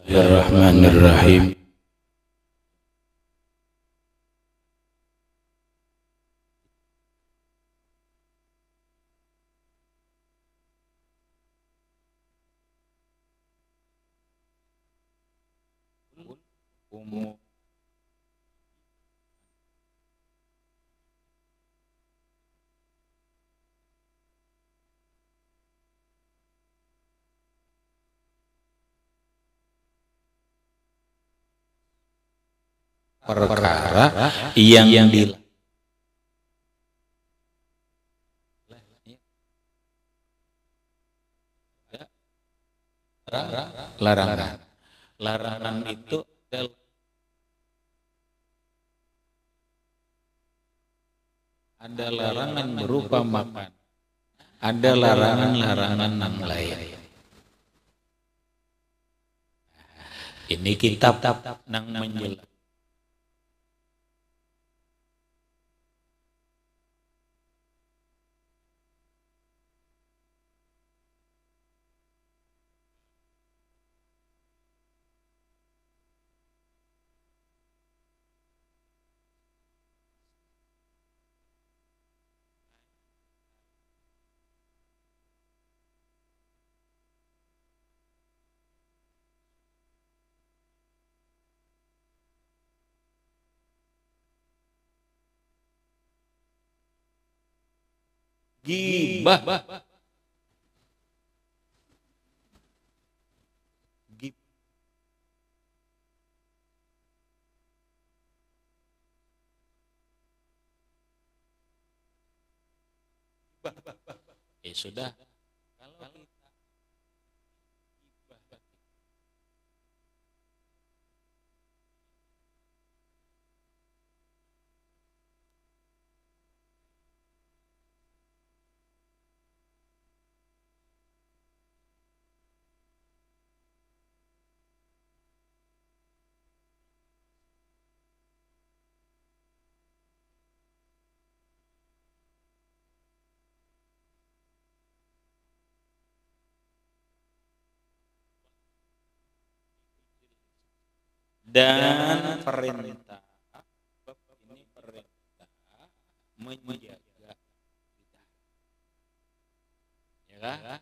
Bismillahirrahmanirrahim. Umum perkara yang larangan. Larangan itu ada larangan berupa makan, ada larangan-larangan yang lain. Ini kitab nang menjelaskan. Gibah. Sudah. Kalau dan perintah ini perintah menjaga ya kan?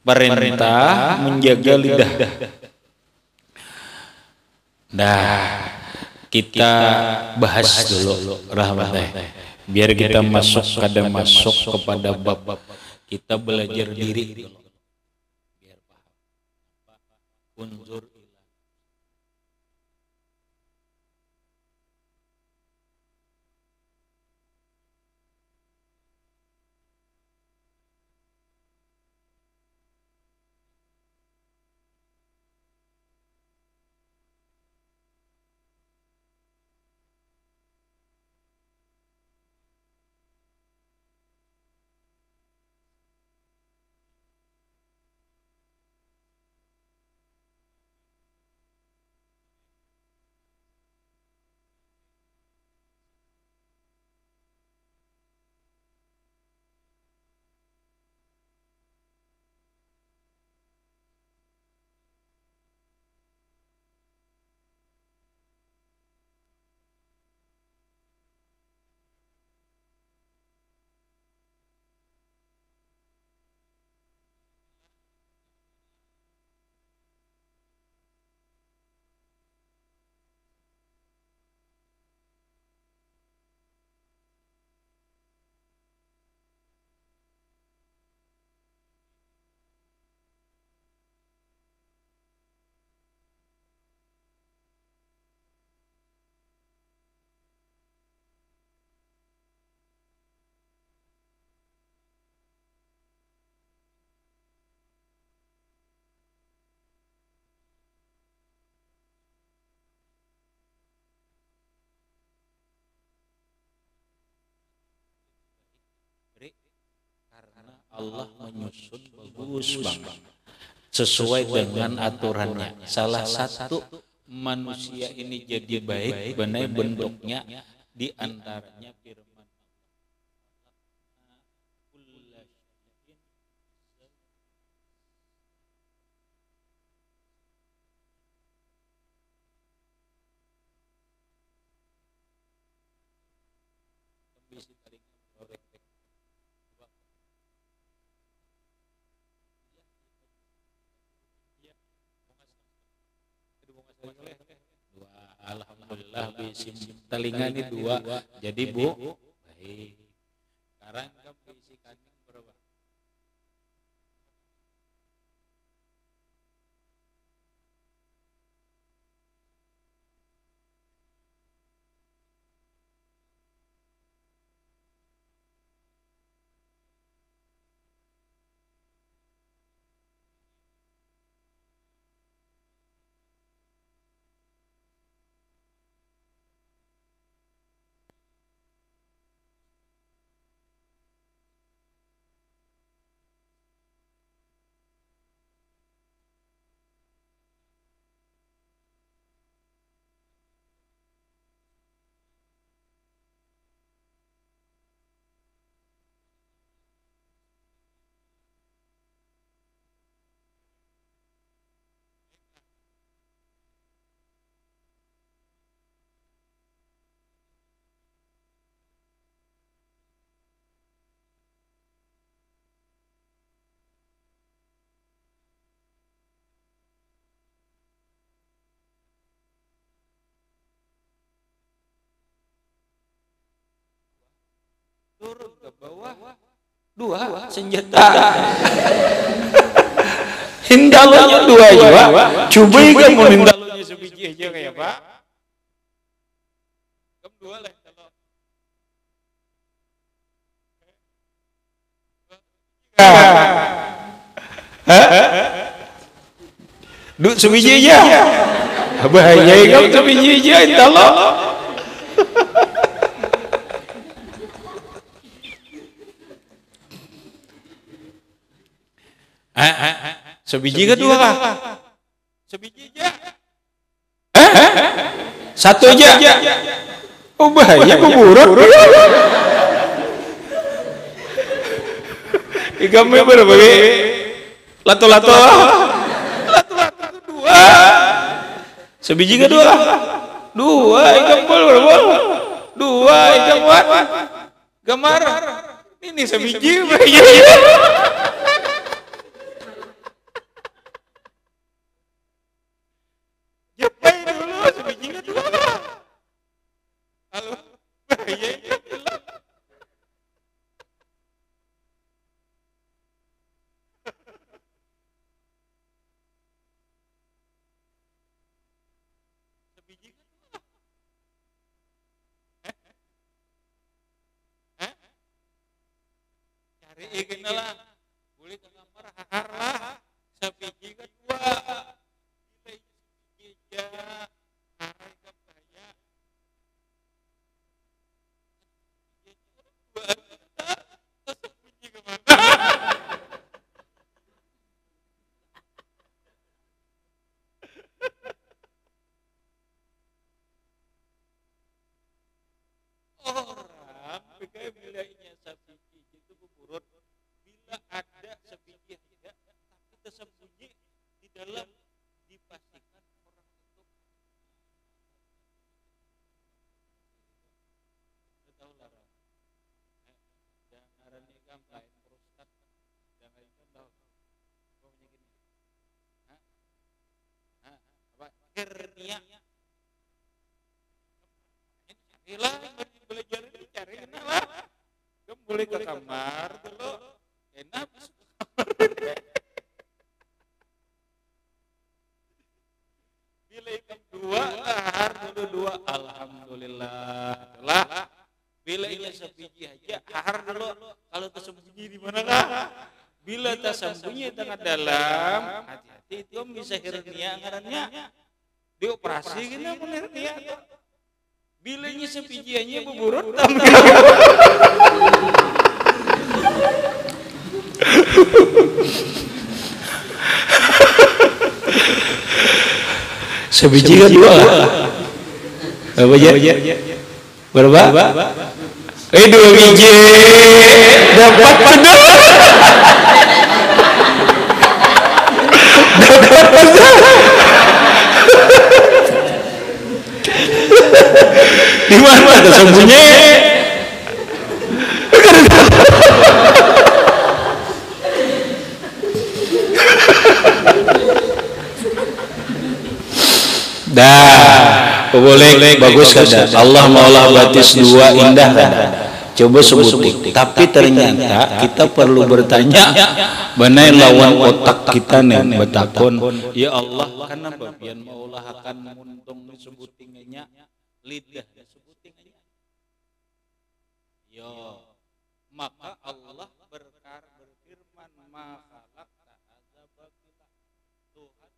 Perintah menjaga lidah. Nah, kita bahas dulu rahmatnya. Biar kita masuk kepada bab kita belajar diri dulu. Biar paham. Unzur karena Allah menyusun bagus banget sesuai dengan aturannya. Salah satu manusia ini jadi baik benar bentuknya di antaranya firman Dua. Alhamdulillah bisi telinga ini dua. Jadi Bu, baik. Sekarang kamu bisi kandung berapa? Turun ke bawah. Dua senjata. Hindalonya dua juga. Coba kamu hindalonya sebiji aja kayak Pak. Kamu dua lah. Duk sebiji aja. Bahaya kamu sebiji aja hindalo. Sebiji kedua kah? Sebiji aja. Satu aja. Oh bahaya keburut. Ikamnya berapa? Lato-lato. Lato-lato dua. Sebiji kedua. Dua ikam berapa? Dua ikam what? Gemar. Ini sebiji bahaya. Cari ikan lah, boleh ke kamar hahar lah, sebiji kedua, bila sebiji aja, harai ke bahaya, dua sebiji kemana? Orang pakai bilainya sebiji itu berurut. Bila ada sebiji tidak, tapi tersembunyi di dalam, dipastikan orang itu tahu lah. Jangan ini kan lain prostat, jangan itu tahu. Pokoknya gini, apa hernia? Hilang belajar ini cari lah. Kamu boleh ke kamar dulu. Enak masuk ke kamar. Bila ikan dua, lahar dulu dua. Alhamdulillah. Lah, bila ini sebiji aja, lahar dulu. Kalau tersembunyi di mana lah? Bila tersembunyi tengah dalam, hati-hati itu bisa hernia ngarannya. Dioperasi gini pun hernia. Bila ini sebijiannya berurut, sebiji kedua apa aja? Berapa? Dua biji dapat penuh. Dapat penuh. Di mana tersembunyi? Dah, boleh bagus kada. Allah maulah batis dua indah kada. Coba sebutin. Tapi ternyata kita perlu bertanya, benai lawan otak kita nih betakon. Ya Allah, kenapa pian maulah akan muntung disebutinnya lidah disebutinnya? Yo, maka Allah berfirman, ma khalaqta hadza batila. Tuhan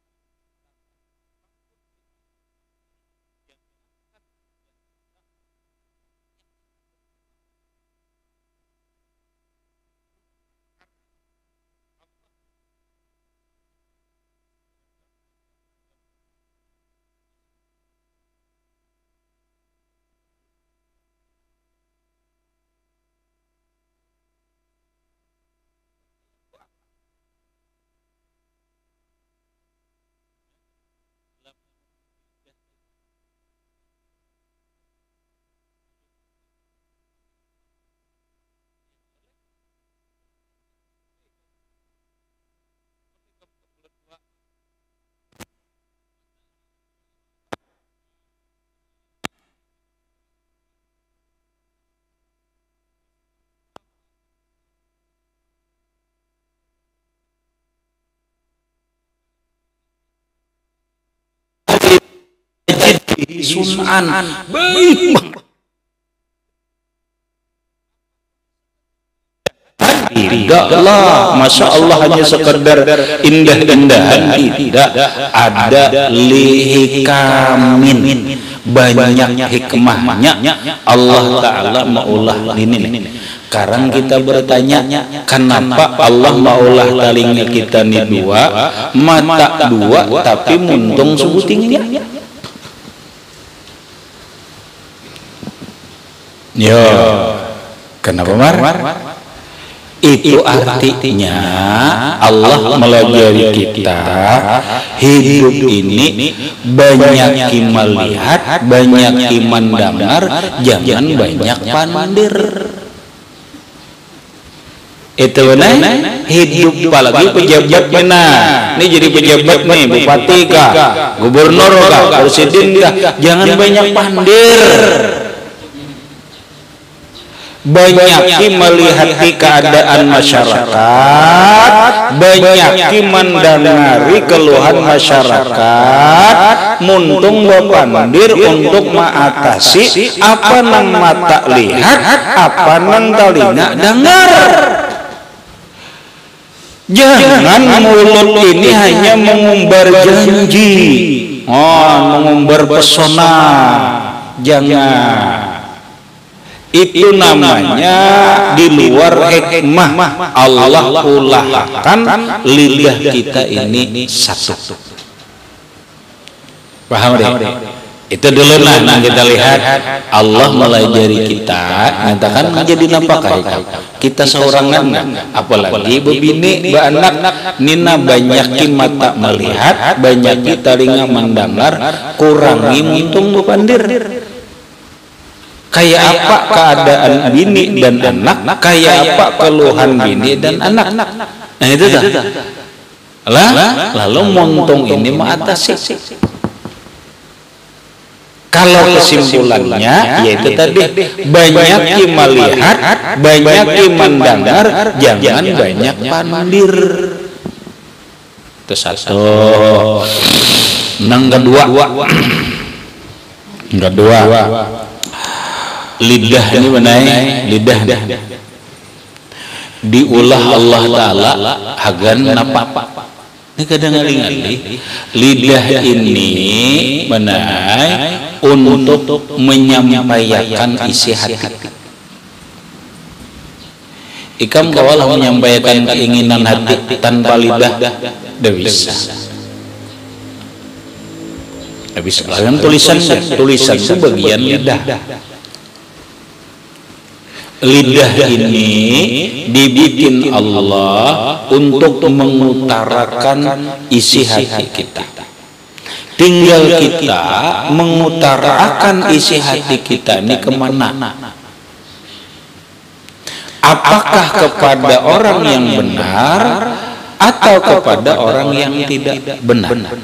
sunan baik tidaklah, masya Allah hanya sekedar indah-indahan, tidak ada lihikamin, banyak hikmahnya Allah Ta'ala maulah ini. Sekarang kita bertanya, kenapa Allah maulah telinga kita nih dua, mata dua, tapi muntung sebutingnya? Yo, kenapa Mar? Itu artinya Allah melajari kita hidup ini banyak melihat, banyak mendengar, jangan banyak pandir. Itu benar hidup, apalagi pejabat benar. Ini jadi pejabat nih, bupati kah, gubernur kah, presiden kah, jangan banyak pandir. Banyak melihat keadaan masyarakat, banyak mendengari keluhan masyarakat, muntung bapandir untuk mengatasi apa nang mata lihat, apa nang telinga dengar. Jangan mulut ini hanya mengumbar janji, mengumbar pesona. Jangan. Itu namanya di luar hikmah. Allah ulahkan lidah kita ini satu. Paham deh? Itu dulu nah kita lihat Allah melajari kita, nyatakan menjadi nampakah kita seorangan, apalagi bebini, beanak, nina banyak mata melihat, banyak telinga mendengar, kurangi muntung bepandir. Kayak apa keadaan bini dan anak, kayak apa keluhan bini dan anak. Nah itu dah. Lalu muntung ini mengatasi. Kalau kesimpulannya yaitu tadi banyak melihat, banyak mendengar, jangan banyak pandir. Itu satu. Yang kedua. Lidah ini benar, lidah diulah Allah Ta'ala agar napa. Ini kadang-kadang lidah ini benar untuk menyampaikan isi hati. Ikam kawalah menyampaikan keinginan hati tanpa lidah, tidak bisa. Kan tulisan itu bagian lidah. Lidah ini dibikin Allah untuk mengutarakan isi hati kita. Tinggal kita mengutarakan isi hati kita ini kemana? Apakah kepada orang yang benar atau kepada orang yang tidak benar?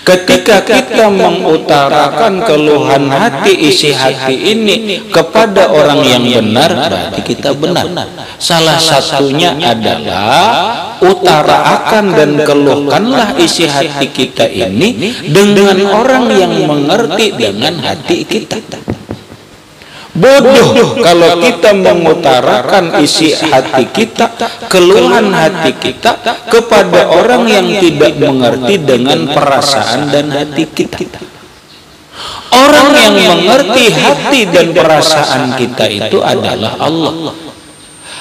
Ketika kita mengutarakan keluhan hati, isi hati ini kepada orang yang benar, berarti kita benar. Salah satunya adalah utarakan dan keluhkanlah isi hati kita ini dengan orang yang mengerti dengan hati kita. Bodoh kalau kita mengutarakan isi hati kita, keluhan hati kita kepada orang yang tidak mengerti dengan perasaan dan hati kita. Orang yang mengerti hati dan perasaan kita itu adalah Allah.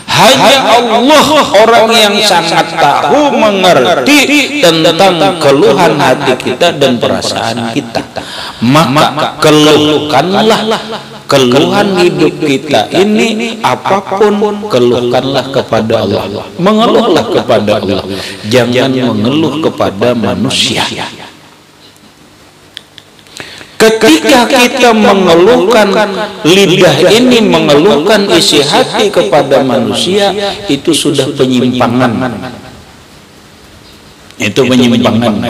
Hanya Allah orang yang sangat tahu mengerti tentang keluhan hati kita dan perasaan kita. Maka keluhkanlah keluhan hidup kita ini, apapun keluhkanlah kepada Allah. Mengeluhlah kepada Allah, jangan mengeluh kepada manusia. Ketika kita mengeluhkan, lidah ini mengeluhkan isi hati kepada manusia, itu sudah penyimpangan. Itu penyimpangan.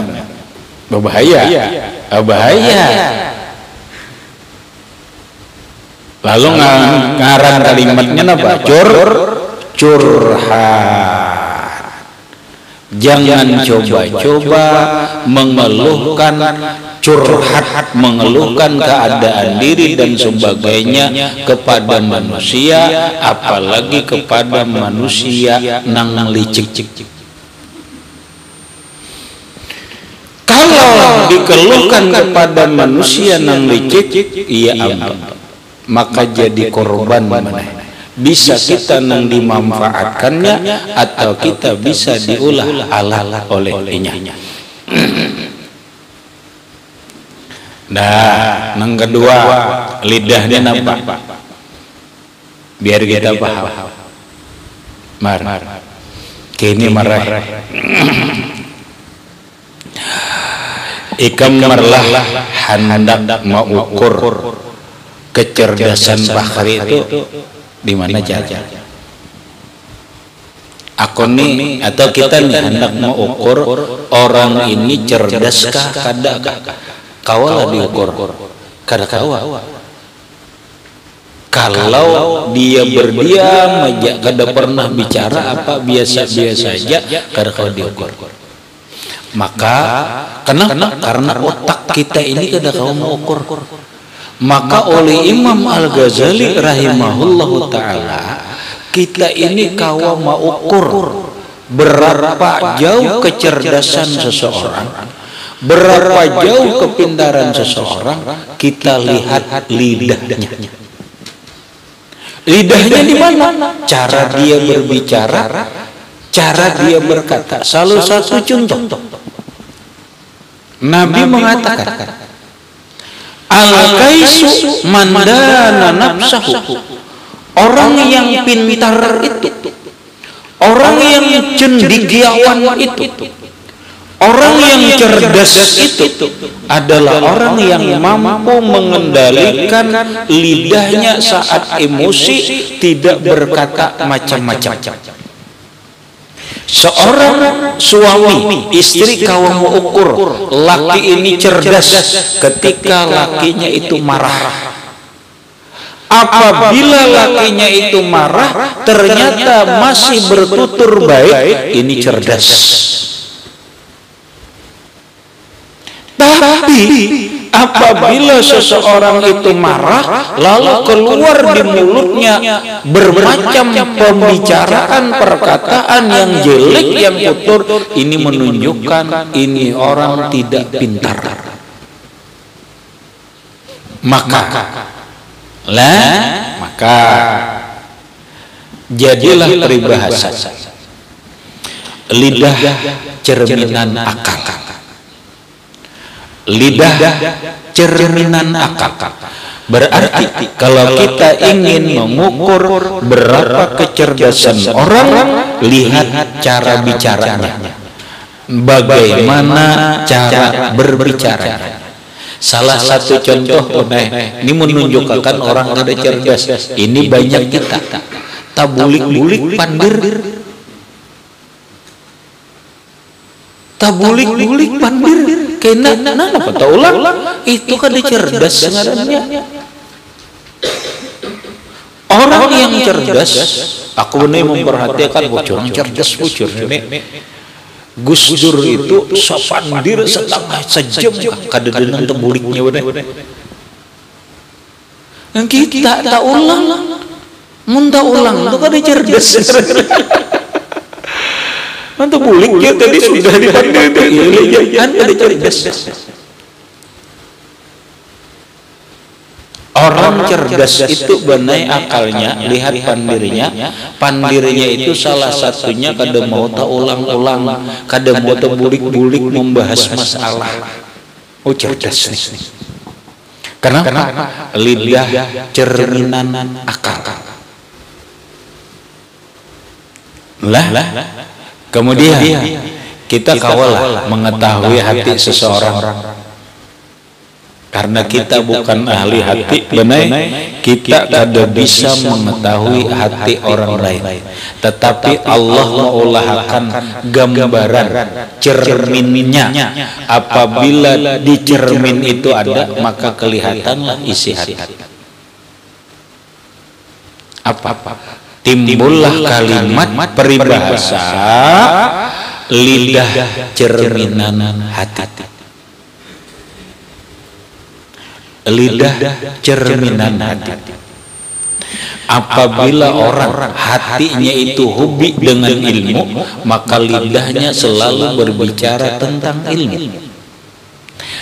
Berbahaya. Bahaya. Lalu ngarang kalimatnya apa? Curhat. Jangan coba-coba mengeluhkan, curhat, mengeluhkan keadaan diri dan sebagainya kepada manusia, apalagi kepada manusia nang licik. Kalau dikeluhkan kepada manusia nang licik, ia ampun, maka jadi korban mana? Bisa kita nang dimanfaatkannya, atau kita bisa diulah ala olehnya. Nah, nang kedua, lidahnya apa? Biar kita paham. Kini marah. Ikam marlah hendak mengukur kecerdasan Bahri itu di mana jalan. Aku nih atau kita nih hendak mengukur orang ini cerdaskah kada kawalah diukur kada kawa. Kalau dia berdiam aja kada pernah bicara apa biasa-biasa aja kada kawa diukur. Maka karena otak kita ini kada kawa mengukur. Maka oleh Imam Al-Ghazali rahimahullahu ta'ala, kita ini kawa mengukur berapa jauh kecerdasan seseorang, berapa jauh kepintaran seseorang, kita lihat lidahnya. Lidahnya di mana? Cara dia berbicara, cara dia berkata. Salah satu contoh, Nabi mengatakan, Al-Kaisu mandana nafsahu. Orang yang pintar itu, orang yang cendekiawan itu, orang yang cerdas itu adalah orang yang mampu mengendalikan lidahnya saat emosi, tidak berkata macam-macam. Seorang suami, istri kawa mengukur laki ini cerdas ketika lakinya itu marah. Apabila lakinya itu marah ternyata masih bertutur baik, ini cerdas. Tapi apabila seseorang itu marah lalu keluar di mulutnya bermacam pembicaraan, perkataan yang jelek, yang kotor, ini menunjukkan ini orang tidak pintar. Maka jadilah peribahasa, lidah cerminan akal. Lidah cerminan akal. Berarti kalau kita ingin mengukur berapa kecerdasan orang, lihat cara bicaranya, bagaimana cara berbicara. Salah satu contoh ini menunjukkan orang ada cerdas. Ini banyak kita tabulik-bulik pandir. tabulik-bulik pandir kena apa tahu ulang itu kan cerdas ngarannya. Orang yang cerdas, aku benar memperhatikan bocor cerdas bocor ini. Gus Dur itu sapandir setengah sejam kadedenan tebuliknya bener. Yang kita tak ulang, muntah ulang itu kan cerdas. Nanti buliknya tadi sudah dipandir kan ada cerdas. Orang cerdas itu benai akalnya, lihat pandirnya itu salah satunya kada mau tak ulang-ulang, kada mau tak bulik-bulik membahas masalah. Oh cerdas nih. Kenapa? Lidah cerminan akal. Lah, kemudian kita kawal mengetahui hati seseorang. Karena kita bukan ahli hati, benar, kita tidak bisa mengetahui hati orang lain. Tetapi Allah mengolahkan gambaran cerminnya. Apabila di cermin itu ada, maka kelihatanlah isi hati. Apa? Timbullah kalimat peribahasa lidah cerminan hati. Lidah cerminan hati. Apabila orang hatinya itu hobi dengan ilmu, maka lidahnya selalu berbicara tentang ilmu.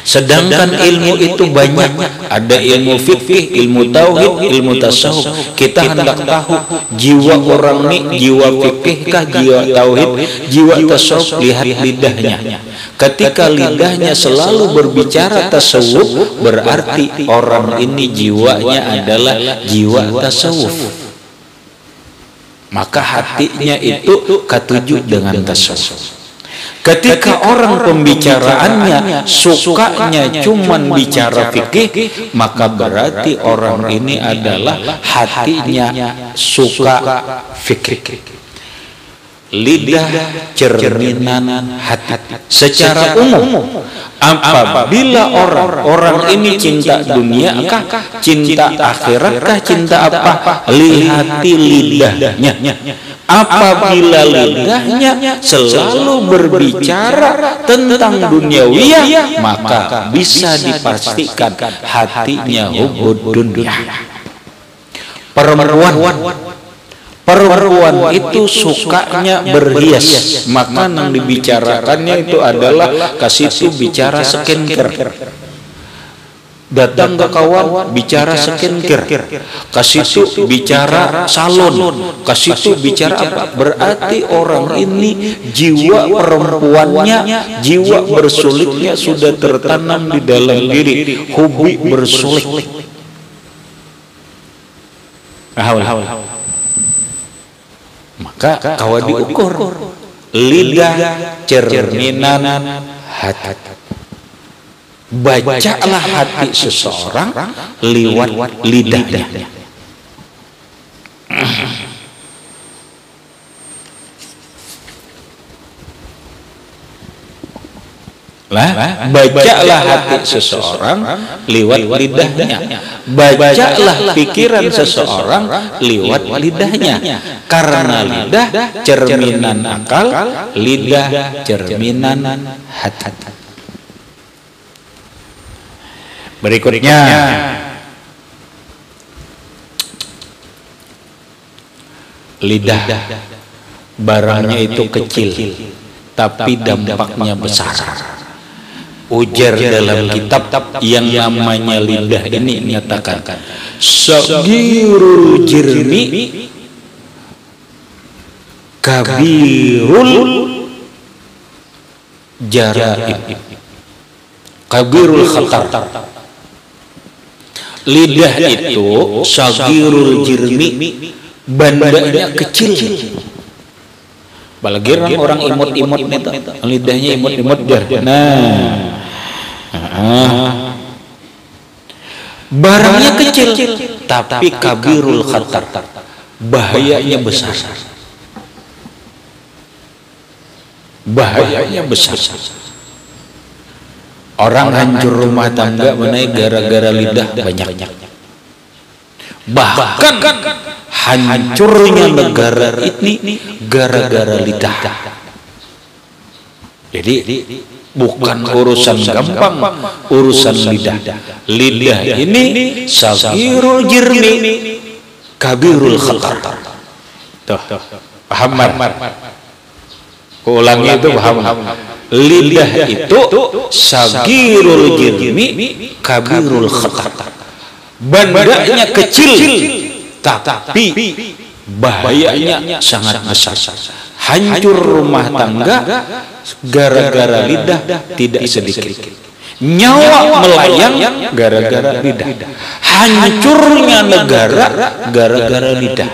Sedangkan ilmu itu banyak, ada ilmu fikih, ilmu tauhid, ilmu tasawuf. Kita hendak tahu jiwa orang ini jiwa fikih kah, jiwa tauhid, jiwa tasawuf, lihat lidahnya. Ketika lidahnya selalu berbicara tasawuf, berarti orang ini jiwanya adalah jiwa tasawuf. Maka hatinya itu ketujuh dengan tasawuf. Ketika orang pembicaraannya sukanya cuman bicara fikih, maka berarti orang ini adalah hatinya suka fikih. Lidah cerminan hati. Secara umum, apabila orang ini cinta dunia kah, cinta akhirat kah, cinta apa, lihati lidahnya. Apabila lidahnya selalu berbicara tentang duniawiyah, maka bisa dipastikan hatinya hubud dunia. Perempuan itu sukanya berhias, maka yang dibicarakannya itu adalah kasih itu bicara skincare. Datang ke kawan bicara skincare, kasih itu bicara salon, kasih itu bicara apa? Berarti orang ini jiwa perempuannya, jiwa bersulitnya sudah tertanam di dalam diri, hobi bersulit. Maka kawan diukur lidah cerminan hati. Bacalah hati seseorang lewat lidahnya. Bacalah hati seseorang lewat lidahnya. Bacalah pikiran seseorang lewat lidahnya. Karena lidah cerminan akal, lidah cerminan hati. Berikutnya, lidah barangnya itu kecil, tapi dampaknya besar. Ujar dalam kitab yang namanya lidah ini menyatakan, sagirul jirmi kabirul jaraib, kabirul khatar. Lidah itu sagirul jirmi, bandanya kecil. Balagiran orang imut-imut itu, lidahnya imut-imut jar. Barangnya kecil, tapi kabirul khatar, bahayanya besar. bahayanya besar. Orang hancur rumah tangga menaik gara-gara lidah banyak. Bahkan hancurnya negara ini gara-gara lidah. Jadi bukan urusan gampang, urusan lidah. Lidah ini sagirul jirmi, kabirul khatar. Tuh, paham? Ulangi itu paham. Lidah itu sagirul jirmi, kabirul khatar. Bandanya kecil, tapi bahayanya sangat besar. Hancur rumah tangga gara-gara lidah tidak sedikit. Nyawa melayang gara-gara lidah. Hancurnya negara gara-gara lidah.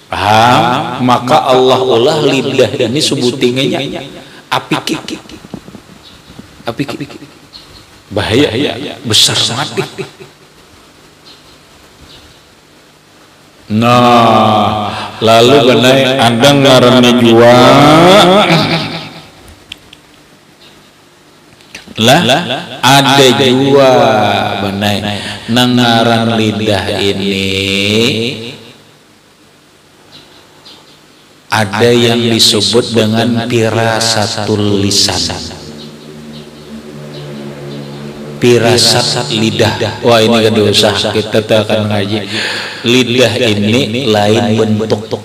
Paham? Maka Allah ulah lidah ini sebutingannya apik. Bahaya besar sangat. Nah, lalu benai ada ngaranna jua lah ada jua benai nangaran lidah ini ada yang disebut dengan firasatul lisan. Firasat lidah. Wah, ini kan dosa. Kita akan ngaji. Lidah ini lain bentuk.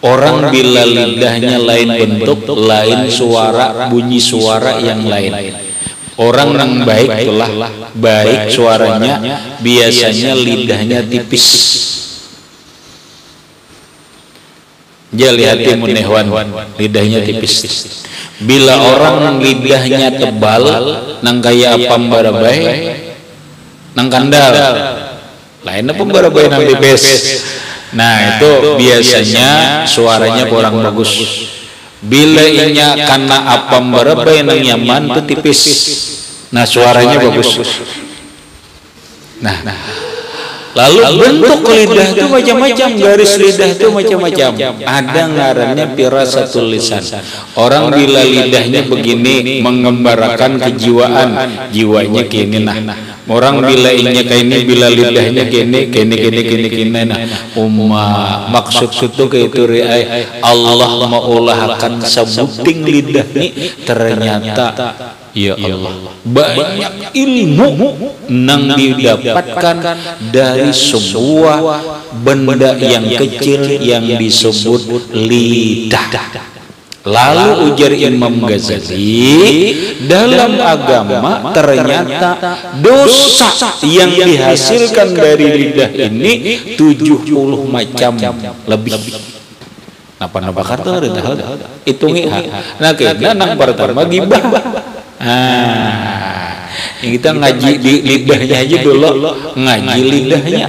Orang bila lidahnya lain bentuk, lain suara, bunyi suara yang lain. Orang yang baik itulah baik suaranya, biasanya lidahnya tipis. Dia lihati munehwan, lidahnya tipis. Bila orang lidahnya tebal, nang kaya apa mbarabai, nang kandal, lainnya pembarabai nang tipis. Nah itu biasanya suaranya kurang bagus. Bila inya karena apa mbarabai nang nyaman itu tipis. Nah suaranya bagus. Nah. Lalu bentuk lidah itu macam-macam, garis lidah itu macam-macam. Ada ngarannya firasatul lisan. Orang bila lidahnya begini mengembarakan kejiwaan, jiwanya kini nah. Orang bila inya kayak ini, bila lidahnya kini nah. Maksud itu kayak itu Allah maulahkan sebuting lidah ini ternyata ya Allah banyak ilmu nang didapatkan dari sebuah benda yang kecil yang disebut lidah. Lalu ujar Imam Ghazali, dalam agama ternyata dosa yang dihasilkan dari lidah ini 70 macam lebih. Napa kata hitungi. Nah kita nang pertama gibah. Kita ngaji di lidahnya aja dulu, ngaji lidahnya.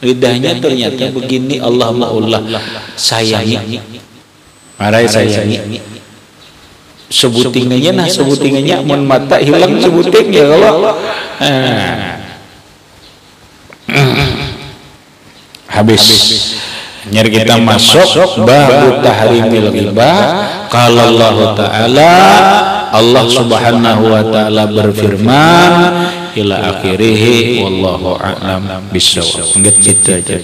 Lidahnya ternyata begini, Allah maulah sayangi. Marai sayangi. Sebutingannya sebutingannya mun mata hilang sebuting ya kalau. Habis. Nyari kita masuk bab tahrimil ghibah. Qala Allah Ta'ala, Allah Subhanahu wa taala berfirman ila akhirih wallahu a'lam bissawab. Gitu aja.